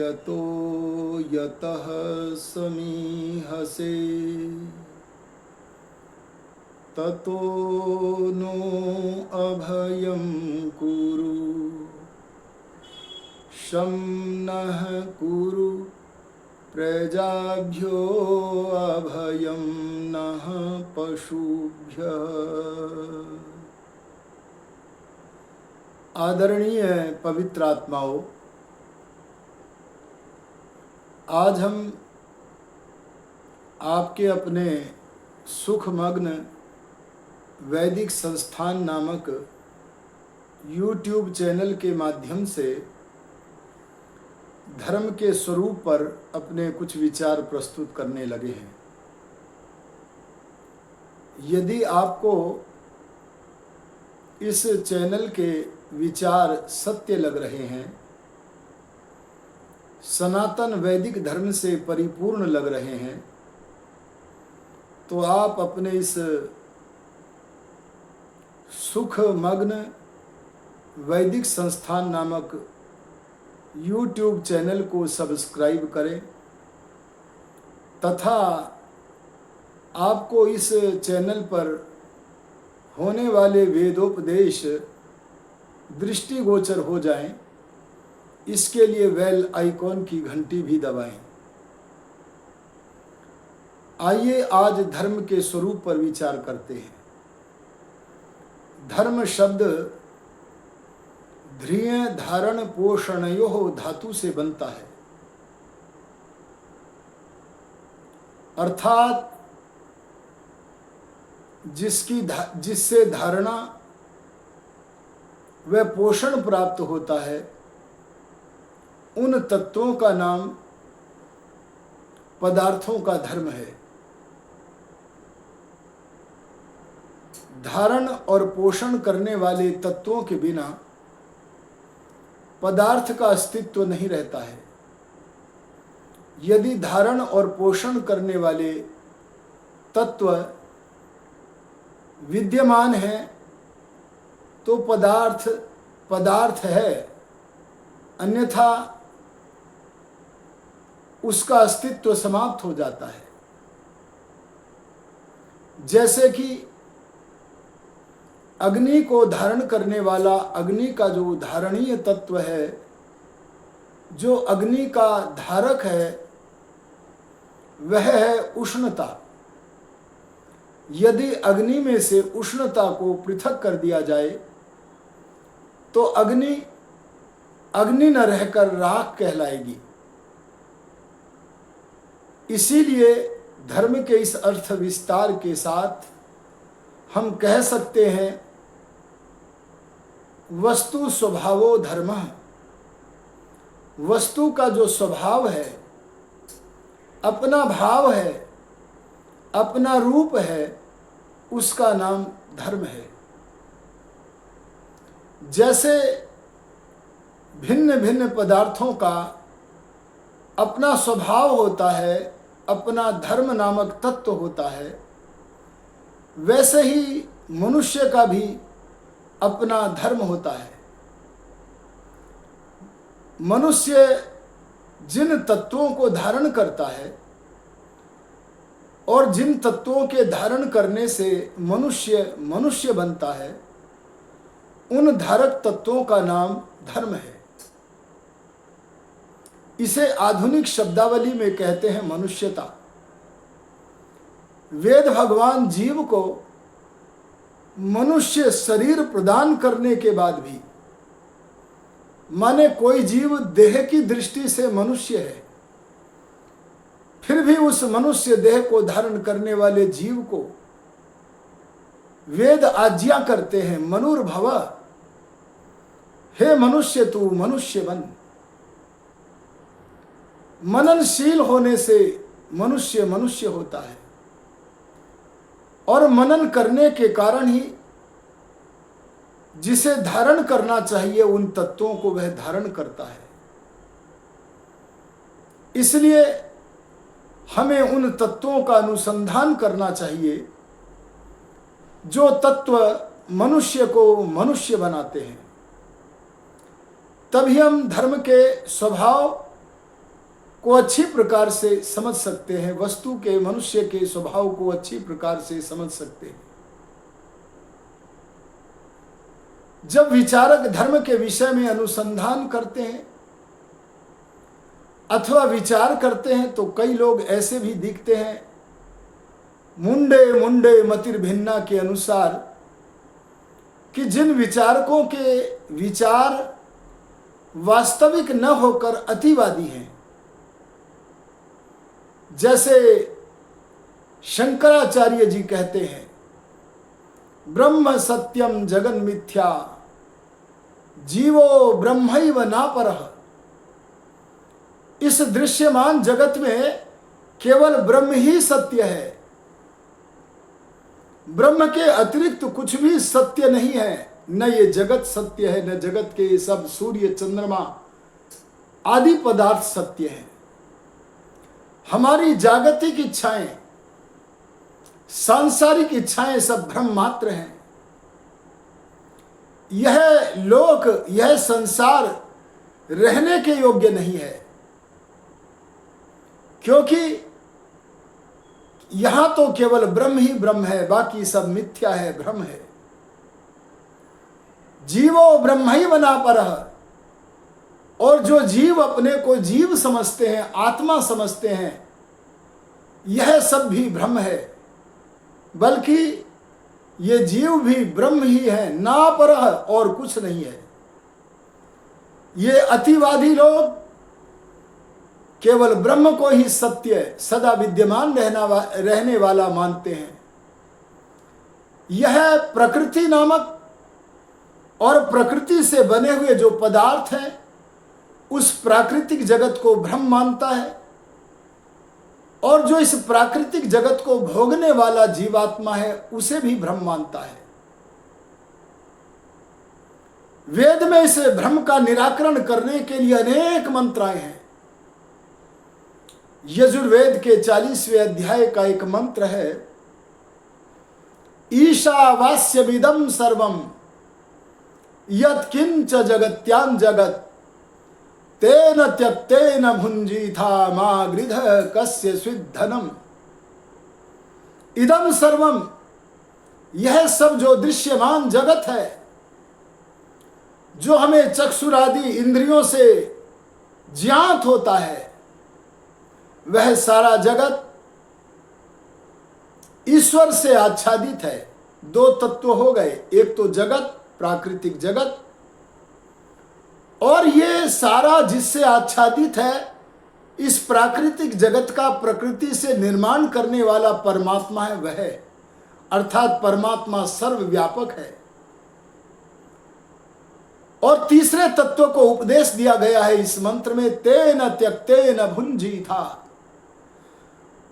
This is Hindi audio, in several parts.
यतो यतः समीहसे ततो नो अभयं कुरु शं नः कुरु प्रजाभ्यो अभयं नः पशुभ्यः। आदरणीय पवित्र आत्माओं, आज हम आपके अपने सुखमग्न वैदिक संस्थान नामक YouTube चैनल के माध्यम से धर्म के स्वरूप पर अपने कुछ विचार प्रस्तुत करने लगे हैं। यदि आपको इस चैनल के विचार सत्य लग रहे हैं, सनातन वैदिक धर्म से परिपूर्ण लग रहे हैं, तो आप अपने इस सुखमग्न वैदिक संस्थान नामक YouTube चैनल को सब्सक्राइब करें तथा आपको इस चैनल पर होने वाले वेदोपदेश दृष्टिगोचर हो जाएं। इसके लिए बेल आइकॉन की घंटी भी दबाएं। आइए आज धर्म के स्वरूप पर विचार करते हैं। धर्म शब्द ध्रिय धारण पोषणयोः धातु से बनता है, अर्थात जिससे धारणा व पोषण प्राप्त होता है, उन तत्वों का नाम पदार्थों का धर्म है। धारण और पोषण करने वाले तत्वों के बिना पदार्थ का अस्तित्व नहीं रहता है। यदि धारण और पोषण करने वाले तत्व विद्यमान हैं तो पदार्थ है, अन्यथा उसका अस्तित्व समाप्त हो जाता है। जैसे कि अग्नि को धारण करने वाला अग्नि का जो धारणीय तत्व है, जो अग्नि का धारक है, वह है उष्णता। यदि अग्नि में से उष्णता को पृथक कर दिया जाए तो अग्नि न रहकर राख कहलाएगी। इसीलिए धर्म के इस अर्थ विस्तार के साथ हम कह सकते हैं, वस्तु स्वभावो धर्मः। वस्तु का जो स्वभाव है, अपना भाव है, अपना रूप है, उसका नाम धर्म है। जैसे भिन्न भिन्न पदार्थों का अपना स्वभाव होता है, अपना धर्म नामक तत्व होता है, वैसे ही मनुष्य का भी अपना धर्म होता है। मनुष्य जिन तत्वों को धारण करता है और जिन तत्वों के धारण करने से मनुष्य बनता है, उन धारक तत्वों का नाम धर्म है। इसे आधुनिक शब्दावली में कहते हैं मनुष्यता। वेद भगवान जीव को मनुष्य शरीर प्रदान करने के बाद भी, माने कोई जीव देह की दृष्टि से मनुष्य है, फिर भी उस मनुष्य देह को धारण करने वाले जीव को वेद आज्ञा करते हैं, मनुर्भव, हे मनुष्य तू मनुष्य बन। मननशील होने से मनुष्य होता है और मनन करने के कारण ही जिसे धारण करना चाहिए उन तत्वों को वह धारण करता है। इसलिए हमें उन तत्वों का अनुसंधान करना चाहिए जो तत्व मनुष्य को मनुष्य बनाते हैं। तभी हम धर्म के स्वभाव को अच्छी प्रकार से समझ सकते हैं, वस्तु के, मनुष्य के स्वभाव को अच्छी प्रकार से समझ सकते हैं। जब विचारक धर्म के विषय में अनुसंधान करते हैं अथवा विचार करते हैं तो कई लोग ऐसे भी दिखते हैं, मुंडे मुंडे मतिर्भिन्ना के अनुसार, कि जिन विचारकों के विचार वास्तविक न होकर अतिवादी हैं। जैसे शंकराचार्य जी कहते हैं, ब्रह्म सत्यम जगन मिथ्या जीवो ब्रह्मैव नापरः। इस दृश्यमान जगत में केवल ब्रह्म ही सत्य है, ब्रह्म के अतिरिक्त कुछ भी सत्य नहीं है। न ये जगत सत्य है, न जगत के सब सूर्य चंद्रमा आदि पदार्थ सत्य है। हमारी जागतिक इच्छाएं, सांसारिक इच्छाएं सब भ्रम मात्र हैं। यह लोक, यह संसार रहने के योग्य नहीं है, क्योंकि यहां तो केवल ब्रह्म ही ब्रह्म है, बाकी सब मिथ्या है, भ्रम है। जीवो ब्रह्मैव नापरः। और जो जीव अपने को जीव समझते हैं, आत्मा समझते हैं, यह सब भी भ्रम है, बल्कि ये जीव भी ब्रह्म ही है, नापरः, और कुछ नहीं है। ये अतिवादी लोग केवल ब्रह्म को ही सत्य, सदा विद्यमान रहने वाला मानते हैं। यह प्रकृति नामक और प्रकृति से बने हुए जो पदार्थ हैं, उस प्राकृतिक जगत को भ्रम मानता है, और जो इस प्राकृतिक जगत को भोगने वाला जीवात्मा है, उसे भी भ्रम मानता है। वेद में इस भ्रम का निराकरण करने के लिए अनेक मंत्र आए हैं। यजुर्वेद के 40वें अध्याय का एक मंत्र है, ईशावास्यमिदं सर्वं यत्किंच जगत्यां जगत् तेन त्यक्तेन भुंजीथा मा गृध कस्य स्विद्धनम। इदम सर्वम, यह सब जो दृश्यमान जगत है, जो हमें चक्षुरादि इंद्रियों से ज्ञात होता है, वह सारा जगत ईश्वर से आच्छादित है। दो तत्व हो गए, एक तो जगत, प्राकृतिक जगत, और ये सारा जिससे आच्छादित है, इस प्राकृतिक जगत का प्रकृति से निर्माण करने वाला परमात्मा है वह, अर्थात परमात्मा सर्वव्यापक है। और तीसरे तत्व को उपदेश दिया गया है इस मंत्र में, तेन त्यक्तेन भुंजीथा।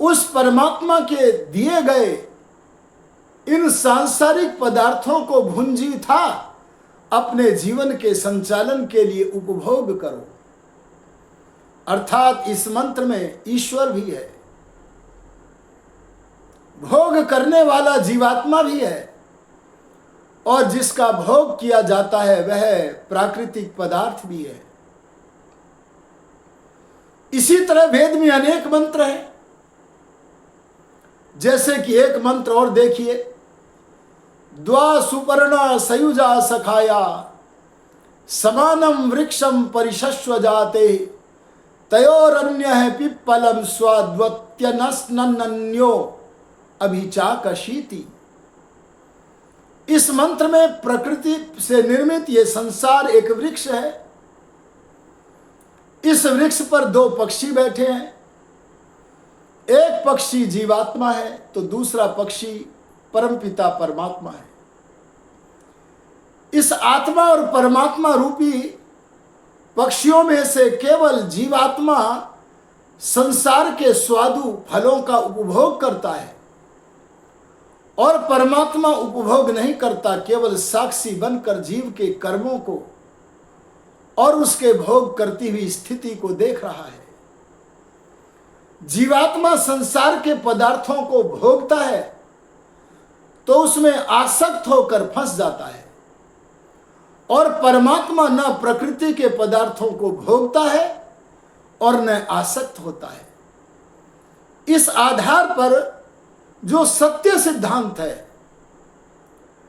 उस परमात्मा के दिए गए इन सांसारिक पदार्थों को भुंजीथा अपने जीवन के संचालन के लिए उपभोग करो। अर्थात इस मंत्र में ईश्वर भी है, भोग करने वाला जीवात्मा भी है, और जिसका भोग किया जाता है वह प्राकृतिक पदार्थ भी है। इसी तरह वेद में अनेक मंत्र हैं। जैसे कि एक मंत्र और देखिए, द्वा सुपर्णा सयुजा सखाया समानम वृक्षम परिशस्व जाते तयोरन्यः पिप्पलम स्वाद्वत्यनन्यो अभिचाकशीति। इस मंत्र में प्रकृति से निर्मित ये संसार एक वृक्ष है। इस वृक्ष पर दो पक्षी बैठे हैं, एक पक्षी जीवात्मा है तो दूसरा पक्षी परमपिता परमात्मा है। इस आत्मा और परमात्मा रूपी पक्षियों में से केवल जीवात्मा संसार के स्वादु फलों का उपभोग करता है, और परमात्मा उपभोग नहीं करता, केवल साक्षी बनकर जीव के कर्मों को और उसके भोग करती हुई स्थिति को देख रहा है। जीवात्मा संसार के पदार्थों को भोगता है तो उसमें आसक्त होकर फंस जाता है, और परमात्मा न प्रकृति के पदार्थों को भोगता है और न आसक्त होता है। इस आधार पर जो सत्य सिद्धांत है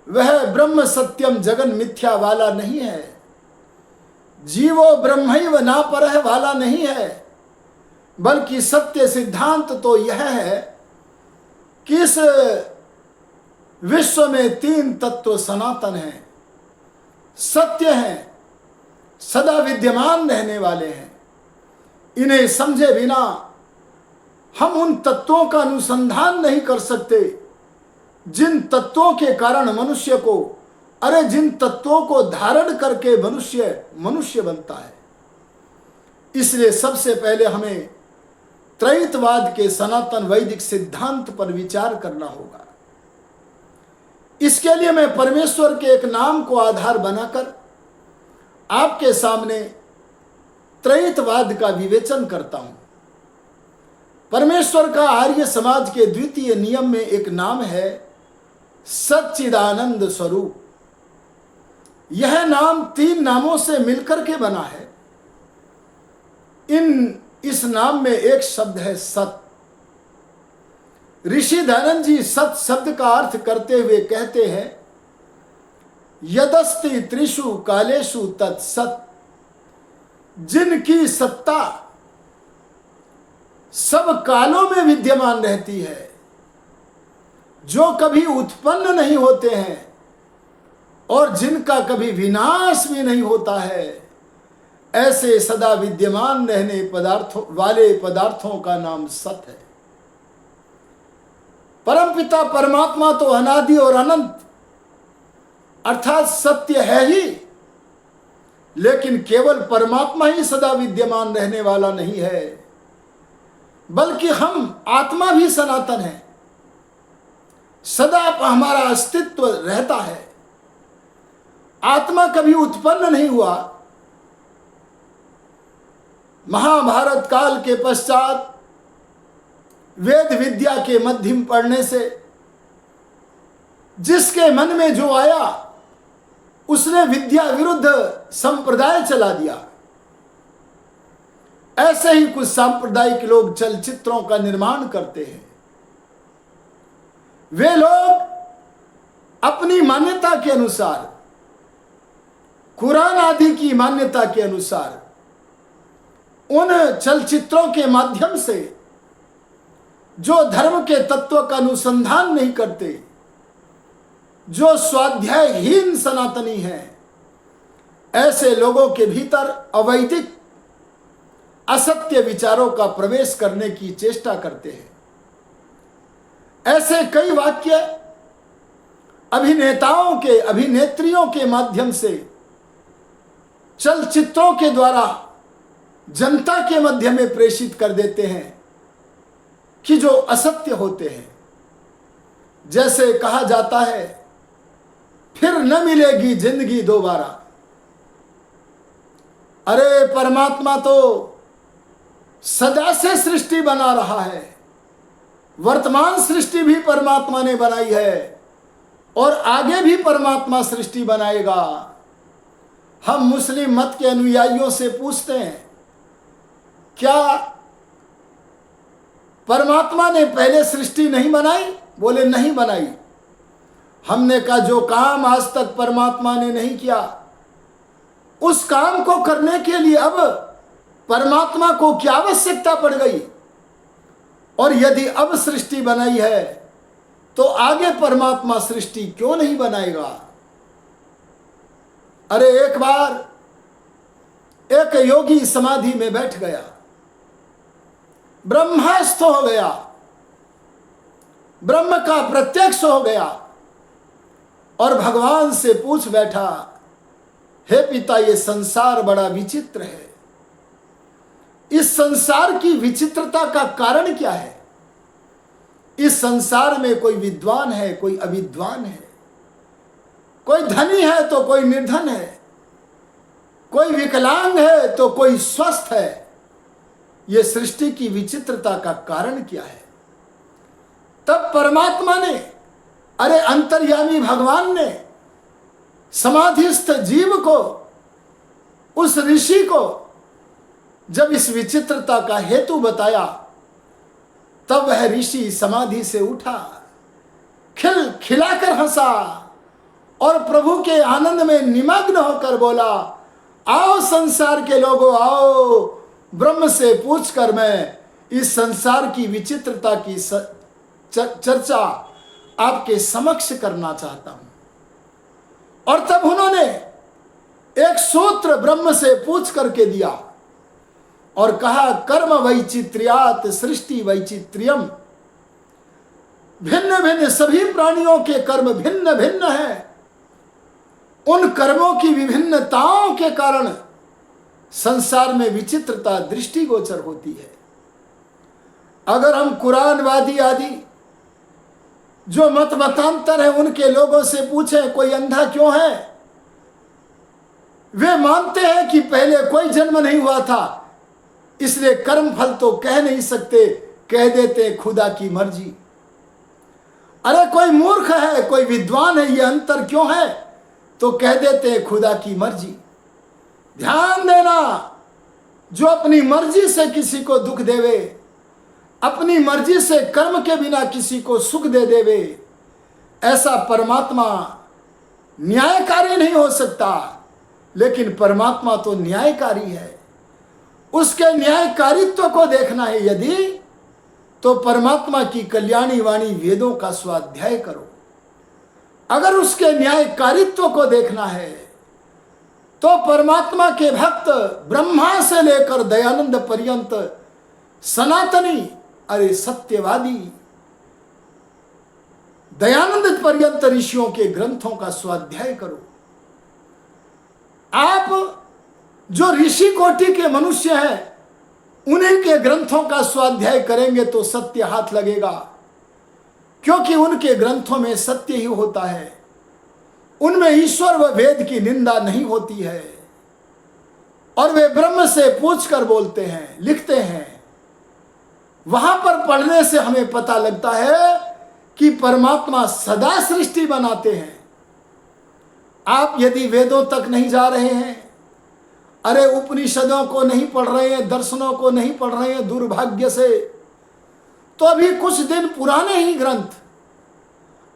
वह ब्रह्म सत्यम जगन मिथ्या वाला नहीं है, जीवो ब्रह्मैव ना परः वाला नहीं है, बल्कि सत्य सिद्धांत तो यह है कि इस विश्व में तीन तत्व सनातन हैं, सत्य हैं, सदा विद्यमान रहने वाले हैं। इन्हें समझे बिना हम उन तत्वों का अनुसंधान नहीं कर सकते जिन तत्वों के कारण मनुष्य को, अरे जिन तत्वों को धारण करके मनुष्य मनुष्य बनता है। इसलिए सबसे पहले हमें त्रैतवाद के सनातन वैदिक सिद्धांत पर विचार करना होगा। इसके लिए मैं परमेश्वर के एक नाम को आधार बनाकर आपके सामने त्रैतवाद का विवेचन करता हूं। परमेश्वर का आर्य समाज के द्वितीय नियम में एक नाम है सच्चिदानंद स्वरूप। यह नाम तीन नामों से मिलकर के बना है। इस नाम में एक शब्द है सत। ऋषि दयानंद जी सत शब्द का अर्थ करते हुए कहते हैं यदस्ति त्रिषु कालेषु तत्सत, जिनकी सत्ता सब कालों में विद्यमान रहती है, जो कभी उत्पन्न नहीं होते हैं और जिनका कभी विनाश भी नहीं होता है, ऐसे सदा विद्यमान रहने पदार्थों का नाम सत है। परमपिता परमात्मा तो अनादि और अनंत अर्थात सत्य है ही, लेकिन केवल परमात्मा ही सदा विद्यमान रहने वाला नहीं है, बल्कि हम आत्मा भी सनातन है, सदा हमारा अस्तित्व रहता है। आत्मा कभी उत्पन्न नहीं हुआ। महाभारत काल के पश्चात वेद विद्या के मध्यम पढ़ने से जिसके मन में जो आया उसने विद्या विरुद्ध संप्रदाय चला दिया। ऐसे ही कुछ सांप्रदायिक लोग चलचित्रों का निर्माण करते हैं। वे लोग अपनी मान्यता के अनुसार, कुरान आदि की मान्यता के अनुसार उन चलचित्रों के माध्यम से जो धर्म के तत्व का अनुसंधान नहीं करते, जो स्वाध्यायहीन सनातनी हैं, ऐसे लोगों के भीतर अवैदिक असत्य विचारों का प्रवेश करने की चेष्टा करते हैं। ऐसे कई वाक्य अभिनेताओं के, अभिनेत्रियों के माध्यम से चलचित्रों के द्वारा जनता के मध्य में प्रेषित कर देते हैं कि जो असत्य होते हैं। जैसे कहा जाता है फिर न मिलेगी जिंदगी दोबारा। अरे परमात्मा तो सदा से सृष्टि बना रहा है, वर्तमान सृष्टि भी परमात्मा ने बनाई है और आगे भी परमात्मा सृष्टि बनाएगा। हम मुस्लिम मत के अनुयायियों से पूछते हैं क्या परमात्मा ने पहले सृष्टि नहीं बनाई? बोले नहीं बनाई। हमने कहा जो काम आज तक परमात्मा ने नहीं किया, उस काम को करने के लिए अब परमात्मा को क्या आवश्यकता पड़ गई? और यदि अब सृष्टि बनाई है तो आगे परमात्मा सृष्टि क्यों नहीं बनाएगा? अरे एक बार एक योगी समाधि में बैठ गया, ब्रह्मास्त्र हो गया, ब्रह्म का प्रत्यक्ष हो गया और भगवान से पूछ बैठा, हे पिता ये संसार बड़ा विचित्र है, इस संसार की विचित्रता का कारण क्या है? इस संसार में कोई विद्वान है, कोई अविद्वान है, कोई धनी है तो कोई निर्धन है, कोई विकलांग है तो कोई स्वस्थ है। ये सृष्टि की विचित्रता का कारण क्या है? तब परमात्मा ने, अरे अंतर्यामी भगवान ने समाधिस्थ जीव को, उस ऋषि को जब इस विचित्रता का हेतु बताया तब वह ऋषि समाधि से उठा, खिलाकर हंसा और प्रभु के आनंद में निमग्न होकर बोला, आओ संसार के लोगों आओ, ब्रह्म से पूछकर मैं इस संसार की विचित्रता की चर्चा आपके समक्ष करना चाहता हूं। और तब उन्होंने एक सूत्र ब्रह्म से पूछ करके दिया और कहा, कर्म वैचित्र्यात् सृष्टि वैचित्र्यम। भिन्न भिन्न सभी प्राणियों के कर्म भिन्न भिन्न हैं। उन कर्मों की विभिन्नताओं के कारण संसार में विचित्रता दृष्टिगोचर होती है। अगर हम कुरानवादी आदि जो मतांतर है उनके लोगों से पूछें कोई अंधा क्यों है, वे मानते हैं कि पहले कोई जन्म नहीं हुआ था, इसलिए कर्म फल तो कह नहीं सकते, कह देते खुदा की मर्जी। अरे कोई मूर्ख है कोई विद्वान है, ये अंतर क्यों है, तो कह देते खुदा की मर्जी। ध्यान देना, जो अपनी मर्जी से किसी को दुख देवे, अपनी मर्जी से कर्म के बिना किसी को सुख दे देवे, ऐसा परमात्मा न्यायकारी नहीं हो सकता। लेकिन परमात्मा तो न्यायकारी है, उसके न्यायकारित्व को देखना है यदि, तो परमात्मा की कल्याणी वाणी वेदों का स्वाध्याय करो। अगर उसके न्यायकारित्व को देखना है तो परमात्मा के भक्त ब्रह्मा से लेकर दयानंद पर्यंत सनातनी, अरे सत्यवादी दयानंद पर्यंत ऋषियों के ग्रंथों का स्वाध्याय करो। आप जो ऋषि कोटि के मनुष्य हैं उन्हीं के ग्रंथों का स्वाध्याय करेंगे तो सत्य हाथ लगेगा, क्योंकि उनके ग्रंथों में सत्य ही होता है। उनमें ईश्वर व वेद की निंदा नहीं होती है और वे ब्रह्म से पूछकर बोलते हैं, लिखते हैं। वहां पर पढ़ने से हमें पता लगता है कि परमात्मा सदा सृष्टि बनाते हैं। आप यदि वेदों तक नहीं जा रहे हैं, अरे उपनिषदों को नहीं पढ़ रहे हैं, दर्शनों को नहीं पढ़ रहे हैं दुर्भाग्य से, तो अभी कुछ दिन पुराने ही ग्रंथ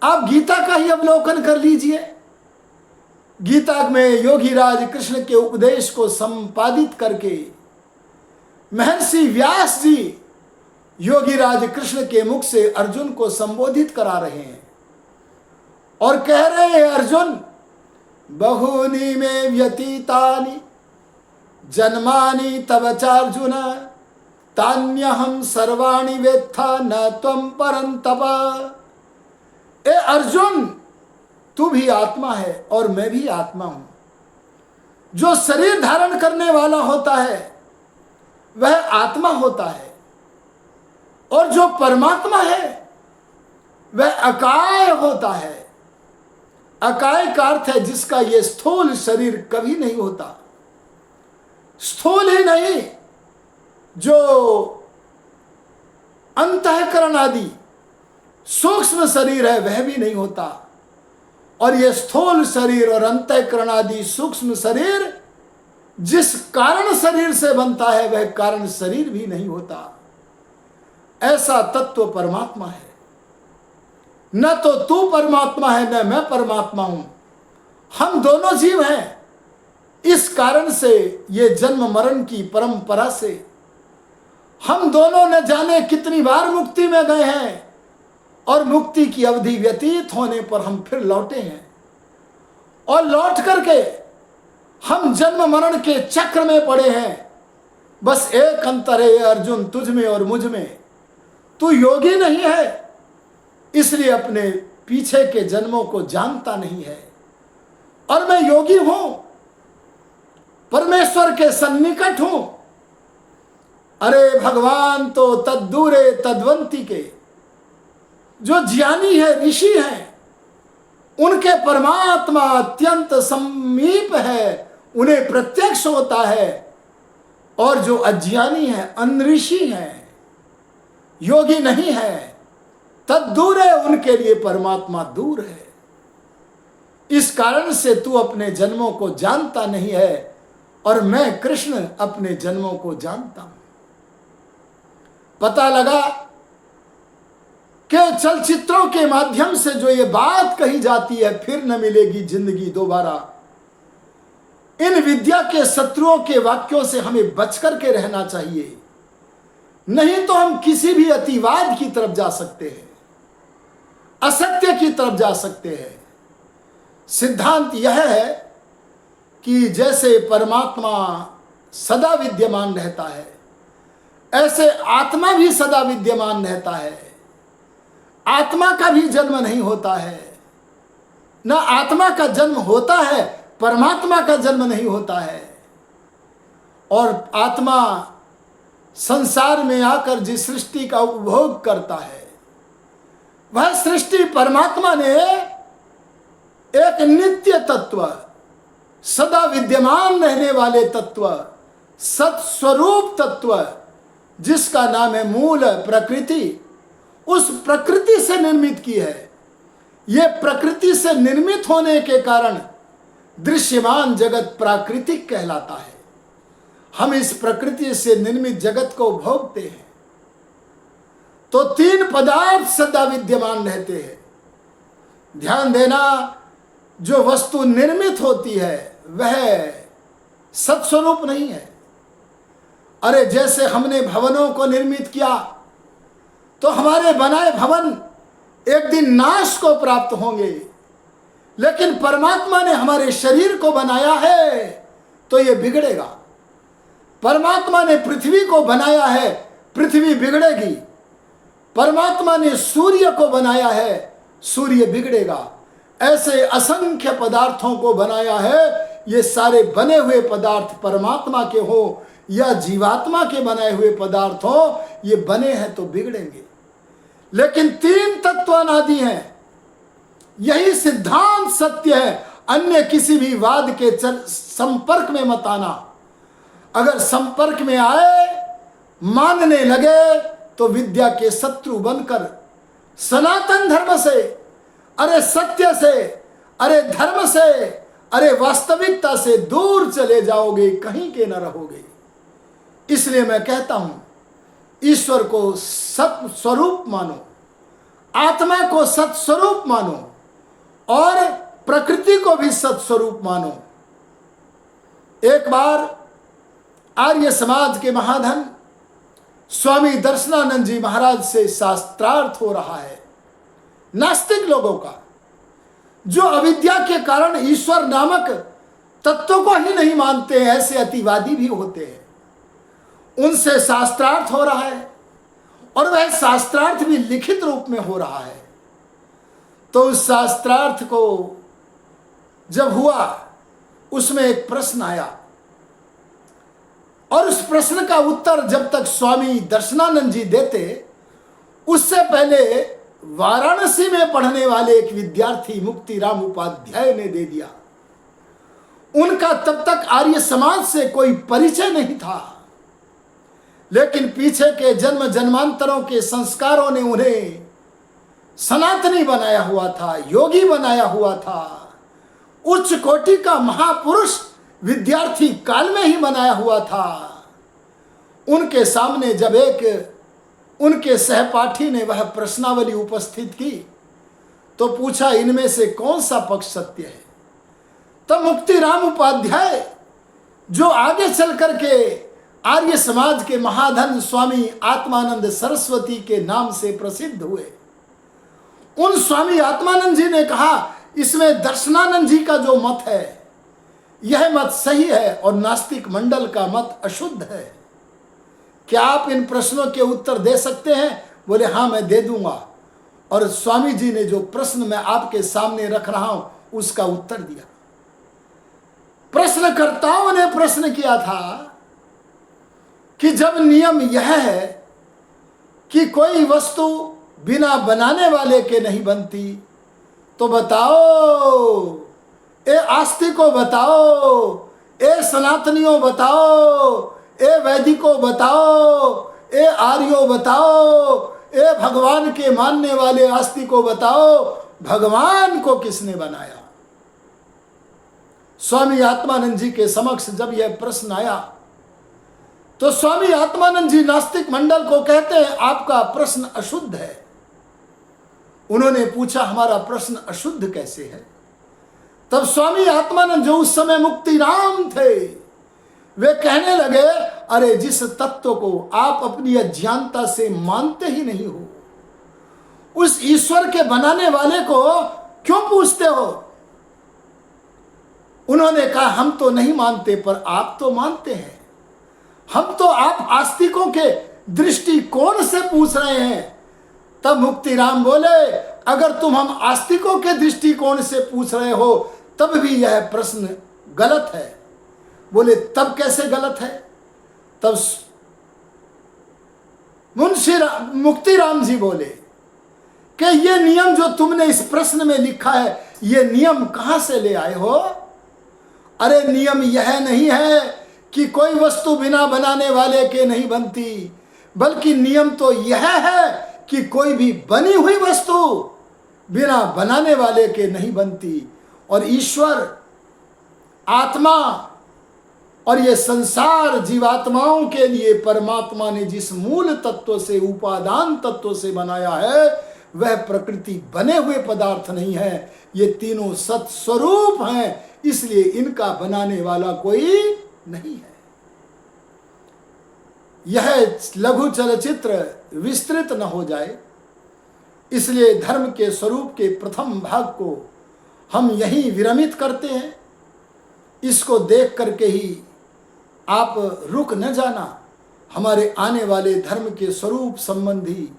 आप गीता का ही अवलोकन कर लीजिए। गीता में योगीराज कृष्ण के उपदेश को संपादित करके महर्षि व्यास जी योगीराज कृष्ण के मुख से अर्जुन को संबोधित करा रहे हैं और कह रहे हैं, अर्जुन बहुनी में व्यतीतानि जन्मानि तव चार्जुन तान्यहं सर्वाणि वेत्था न त्वं परन्तप। ए अर्जुन, तू भी आत्मा है और मैं भी आत्मा हूं। जो शरीर धारण करने वाला होता है वह आत्मा होता है, और जो परमात्मा है वह अकाय होता है। अकाय का अर्थ है जिसका यह स्थूल शरीर कभी नहीं होता। स्थूल ही नहीं, जो अंतःकरण आदि सूक्ष्म शरीर है वह भी नहीं होता। और यह स्थूल शरीर और अंतःकरण आदि सूक्ष्म शरीर जिस कारण शरीर से बनता है वह कारण शरीर भी नहीं होता। ऐसा तत्व परमात्मा है। न तो तू परमात्मा है न मैं परमात्मा हूं, हम दोनों जीव हैं। इस कारण से ये जन्म मरण की परंपरा से हम दोनों न जाने कितनी बार मुक्ति में गए हैं, और मुक्ति की अवधि व्यतीत होने पर हम फिर लौटे हैं, और लौट करके हम जन्म मरण के चक्र में पड़े हैं। बस एक अंतर है अर्जुन, तुझ में और मुझ में। तू योगी नहीं है, इसलिए अपने पीछे के जन्मों को जानता नहीं है, और मैं योगी हूं, परमेश्वर के सन्निकट हूं। अरे भगवान तो तद्दूरे तद्वंती के, जो ज्ञानी है ऋषि हैं, उनके परमात्मा अत्यंत समीप है, उन्हें प्रत्यक्ष होता है। और जो अज्ञानी है, अनऋषि है, योगी नहीं है, तद्दूर है, उनके लिए परमात्मा दूर है। इस कारण से तू अपने जन्मों को जानता नहीं है और मैं कृष्ण अपने जन्मों को जानता हूं। पता लगा कि चलचित्रों के माध्यम से जो ये बात कही जाती है, फिर न मिलेगी जिंदगी दोबारा, इन विद्या के शत्रुओं के वाक्यों से हमें बचकर के रहना चाहिए, नहीं तो हम किसी भी अतिवाद की तरफ जा सकते हैं, असत्य की तरफ जा सकते हैं। सिद्धांत यह है कि जैसे परमात्मा सदा विद्यमान रहता है, ऐसे आत्मा भी सदा विद्यमान रहता है। आत्मा का भी जन्म नहीं होता है, न आत्मा का जन्म होता है, परमात्मा का जन्म नहीं होता है। और आत्मा संसार में आकर जिस सृष्टि का उपभोग करता है, वह सृष्टि परमात्मा ने एक नित्य तत्व, सदा विद्यमान रहने वाले तत्व, सत्स्वरूप तत्व, जिसका नाम है मूल प्रकृति, उस प्रकृति से निर्मित की है। यह प्रकृति से निर्मित होने के कारण दृश्यमान जगत प्राकृतिक कहलाता है। हम इस प्रकृति से निर्मित जगत को भोगते हैं। तो तीन पदार्थ सदा विद्यमान रहते हैं। ध्यान देना, जो वस्तु निर्मित होती है वह सत्स्वरूप नहीं है। अरे जैसे हमने भवनों को निर्मित किया तो हमारे बनाए भवन एक दिन नाश को प्राप्त होंगे, लेकिन परमात्मा ने हमारे शरीर को बनाया है तो ये बिगड़ेगा। परमात्मा ने पृथ्वी को बनाया है, पृथ्वी बिगड़ेगी। परमात्मा ने सूर्य को बनाया है, सूर्य बिगड़ेगा। ऐसे असंख्य पदार्थों को बनाया है। ये सारे बने हुए पदार्थ परमात्मा के हो या जीवात्मा के बनाए हुए पदार्थ हो, ये बने हैं तो बिगड़ेंगे। लेकिन तीन तत्व अनादि हैं। यही सिद्धांत सत्य है। अन्य किसी भी वाद के संपर्क में मत आना। अगर संपर्क में आए, मानने लगे, तो विद्या के शत्रु बनकर सनातन धर्म से, अरे सत्य से, अरे धर्म से, अरे वास्तविकता से दूर चले जाओगे, कहीं के न रहोगे। इसलिए मैं कहता हूं, ईश्वर को सत स्वरूप मानो, आत्मा को सत स्वरूप मानो और प्रकृति को भी सत स्वरूप मानो। एक बार आर्य समाज के महाधन स्वामी दर्शनानंद जी महाराज से शास्त्रार्थ हो रहा है। नास्तिक लोगों का, जो अविद्या के कारण ईश्वर नामक तत्व को ही नहीं मानते हैं, ऐसे अतिवादी भी होते हैं। उनसे शास्त्रार्थ हो रहा है और वह शास्त्रार्थ भी लिखित रूप में हो रहा है। तो उस शास्त्रार्थ को जब हुआ, उसमें एक प्रश्न आया और उस प्रश्न का उत्तर जब तक स्वामी दर्शनानंद जी देते, उससे पहले वाराणसी में पढ़ने वाले एक विद्यार्थी मुक्तिराम उपाध्याय ने दे दिया। उनका तब तक आर्य समाज से कोई परिचय नहीं था, लेकिन पीछे के जन्म जन्मांतरों के संस्कारों ने उन्हें सनातनी बनाया हुआ था, योगी बनाया हुआ था, उच्च कोटि का महापुरुष विद्यार्थी काल में ही बनाया हुआ था। उनके सामने जब एक उनके सहपाठी ने वह प्रश्नावली उपस्थित की तो पूछा, इनमें से कौन सा पक्ष सत्य है? तब मुक्तिराम उपाध्याय, जो आगे चल करके आर्य समाज के महाधन स्वामी आत्मानंद सरस्वती के नाम से प्रसिद्ध हुए, उन स्वामी आत्मानंद जी ने कहा, इसमें दर्शनानंद जी का जो मत है यह मत सही है और नास्तिक मंडल का मत अशुद्ध है। क्या आप इन प्रश्नों के उत्तर दे सकते हैं? बोले हाँ, मैं दे दूंगा। और स्वामी जी ने जो प्रश्न मैं आपके सामने रख रहा हूं उसका उत्तर दिया। प्रश्नकर्ताओं ने प्रश्न किया था कि जब नियम यह है कि कोई वस्तु बिना बनाने वाले के नहीं बनती, तो बताओ, ए आस्तिकों बताओ, ए सनातनियों बताओ, ए वैदिकों बताओ, ए आर्यों बताओ, ए भगवान के मानने वाले आस्तिकों बताओ, भगवान को किसने बनाया? स्वामी आत्मानंद जी के समक्ष जब यह प्रश्न आया तो स्वामी आत्मानंद जी नास्तिक मंडल को कहते हैं आपका प्रश्न अशुद्ध है। उन्होंने पूछा हमारा प्रश्न अशुद्ध कैसे है? तब स्वामी आत्मानंद जो उस समय मुक्तिराम थे वे कहने लगे, अरे जिस तत्व को आप अपनी अज्ञानता से मानते ही नहीं हो उस ईश्वर के बनाने वाले को क्यों पूछते हो? उन्होंने कहा हम तो नहीं मानते पर आप तो मानते हैं। हम तो आप आस्तिकों के दृष्टिकोण से पूछ रहे हैं। तब मुक्तिराम बोले, अगर तुम हम आस्तिकों के दृष्टिकोण से पूछ रहे हो तब भी यह प्रश्न गलत है। बोले तब कैसे गलत है? तब मुंशी मुक्तिराम जी बोले कि ये नियम जो तुमने इस प्रश्न में लिखा है ये नियम कहां से ले आए हो? अरे नियम यह नहीं है कि कोई वस्तु बिना बनाने वाले के नहीं बनती, बल्कि नियम तो यह है कि कोई भी बनी हुई वस्तु बिना बनाने वाले के नहीं बनती। और ईश्वर, आत्मा और ये संसार जीवात्माओं के लिए परमात्मा ने जिस मूल तत्व से, उपादान तत्व से बनाया है वह प्रकृति बने हुए पदार्थ नहीं है। ये तीनों सत स्वरूप हैं, इसलिए इनका बनाने वाला कोई नहीं है। यह लघु चलचित्र विस्तृत न हो जाए, इसलिए धर्म के स्वरूप के प्रथम भाग को हम यहीं विरमित करते हैं। इसको देख करके ही आप रुक न जाना। हमारे आने वाले धर्म के स्वरूप संबंधी,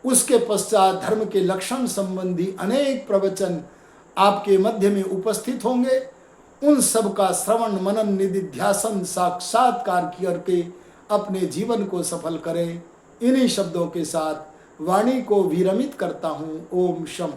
उसके पश्चात धर्म के लक्षण संबंधी अनेक प्रवचन आपके मध्य में उपस्थित होंगे। उन सब का श्रवण, मनन, निधिध्यासन, साक्षात्कार करके अपने जीवन को सफल करें। इन्हीं शब्दों के साथ वाणी को विरमित करता हूँ। ओम शम।